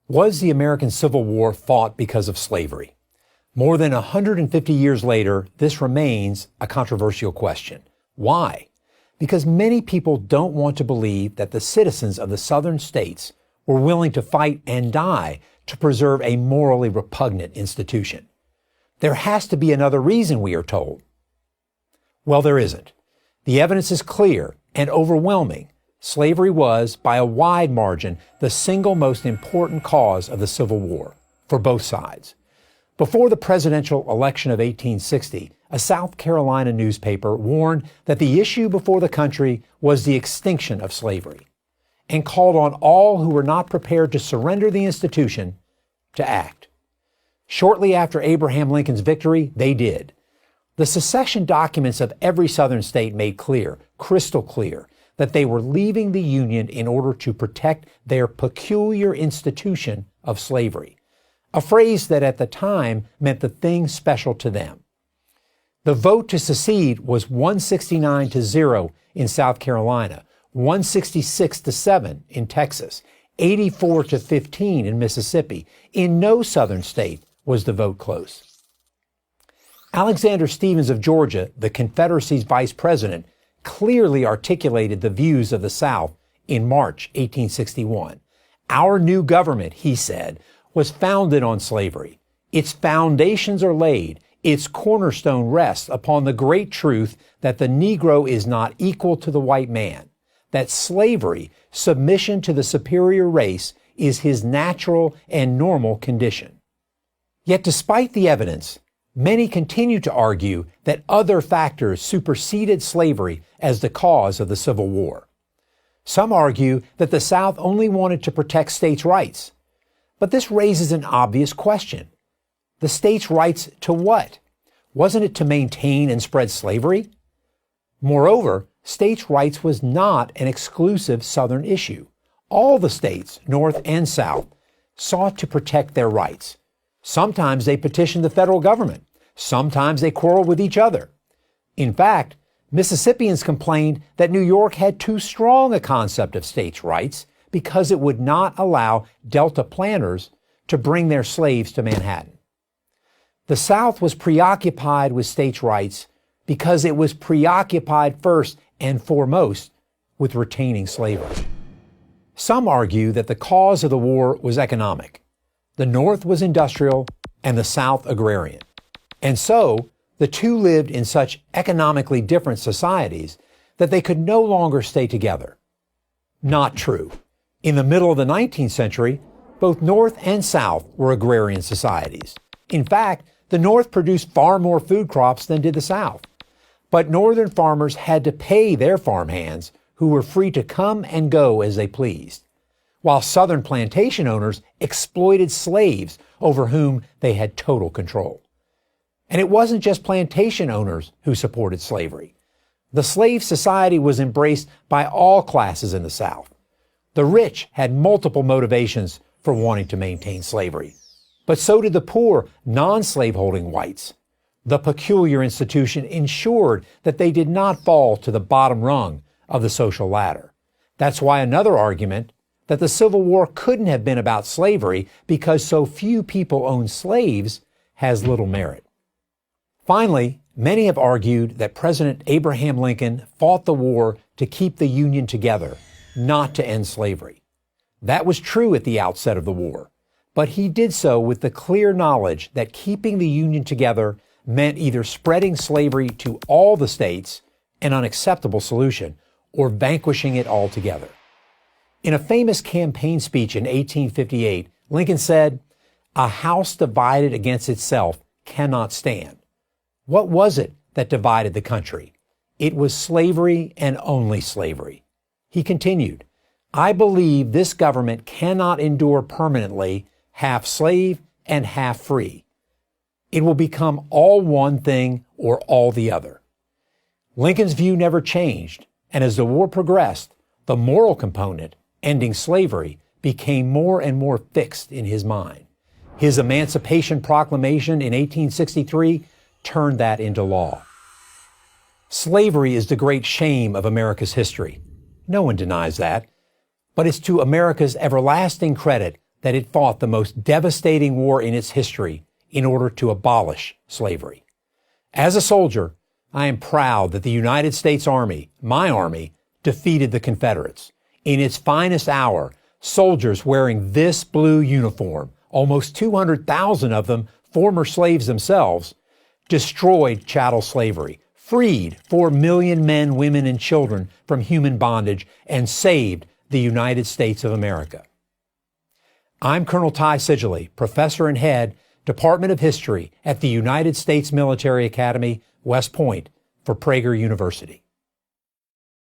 Was the American Civil War fought because of slavery? More than 150 years later, this remains a controversial question. Why? Because many people don't want to believe that the citizens of the southern states were willing to fight and die to preserve a morally repugnant institution. There has to be another reason, we are told. Well, there isn't. The evidence is clear and overwhelming. Slavery was, by a wide margin, the single most important cause of the Civil War, for both sides. Before the presidential election of 1860, a South Carolina newspaper warned that the issue before the country was the extinction of slavery, and called on all who were not prepared to surrender the institution to act. Shortly after Abraham Lincoln's victory, they did. The secession documents of every Southern state made clear, crystal clear, that they were leaving the Union in order to protect their peculiar institution of slavery, a phrase that at the time meant the thing special to them. The vote to secede was 169-0 in South Carolina, 166-7 in Texas, 84-15 in Mississippi. In no Southern state was the vote close. Alexander Stephens of Georgia, the Confederacy's vice president, clearly articulated the views of the South in March 1861. Our new government, he said, was founded on slavery. Its foundations are laid. Its cornerstone rests upon the great truth that the Negro is not equal to the white man, that slavery, submission to the superior race, is his natural and normal condition. Yet despite the evidence, many continue to argue that other factors superseded slavery as the cause of the Civil War. Some argue that the South only wanted to protect states' rights. But this raises an obvious question. The states' rights to what? Wasn't it to maintain and spread slavery? Moreover, states' rights was not an exclusive Southern issue. All the states, North and South, sought to protect their rights. Sometimes they petitioned the federal government. Sometimes they quarreled with each other. In fact, Mississippians complained that New York had too strong a concept of states' rights because it would not allow Delta planters to bring their slaves to Manhattan. The South was preoccupied with states' rights because it was preoccupied first and foremost with retaining slavery. Some argue that the cause of the war was economic. The North was industrial and the South agrarian. And so, the two lived in such economically different societies that they could no longer stay together. Not true. In the middle of the 19th century, both North and South were agrarian societies. In fact, the North produced far more food crops than did the South. But Northern farmers had to pay their farmhands, who were free to come and go as they pleased, while Southern plantation owners exploited slaves over whom they had total control. And it wasn't just plantation owners who supported slavery. The slave society was embraced by all classes in the South. The rich had multiple motivations for wanting to maintain slavery, but so did the poor, non-slaveholding whites. The peculiar institution ensured that they did not fall to the bottom rung of the social ladder. That's why another argument that the Civil War couldn't have been about slavery because so few people owned slaves has little merit. Finally, many have argued that President Abraham Lincoln fought the war to keep the Union together, not to end slavery. That was true at the outset of the war, but he did so with the clear knowledge that keeping the Union together meant either spreading slavery to all the states, an unacceptable solution, or vanquishing it altogether. In a famous campaign speech in 1858, Lincoln said, "A house divided against itself cannot stand." What was it that divided the country? It was slavery and only slavery. He continued, "I believe this government cannot endure permanently half slave and half free. It will become all one thing or all the other." Lincoln's view never changed, and as the war progressed, the moral component, ending slavery, became more and more fixed in his mind. His Emancipation Proclamation in 1863 turned that into law. Slavery is the great shame of America's history. No one denies that. But it's to America's everlasting credit that it fought the most devastating war in its history in order to abolish slavery. As a soldier, I am proud that the United States Army, my Army, defeated the Confederates. In its finest hour, soldiers wearing this blue uniform, almost 200,000 of them former slaves themselves, destroyed chattel slavery, freed 4 million men, women, and children from human bondage, and saved the United States of America. I'm Colonel Ty Sidgley, Professor and Head, Department of History at the United States Military Academy, West Point, for Prager University.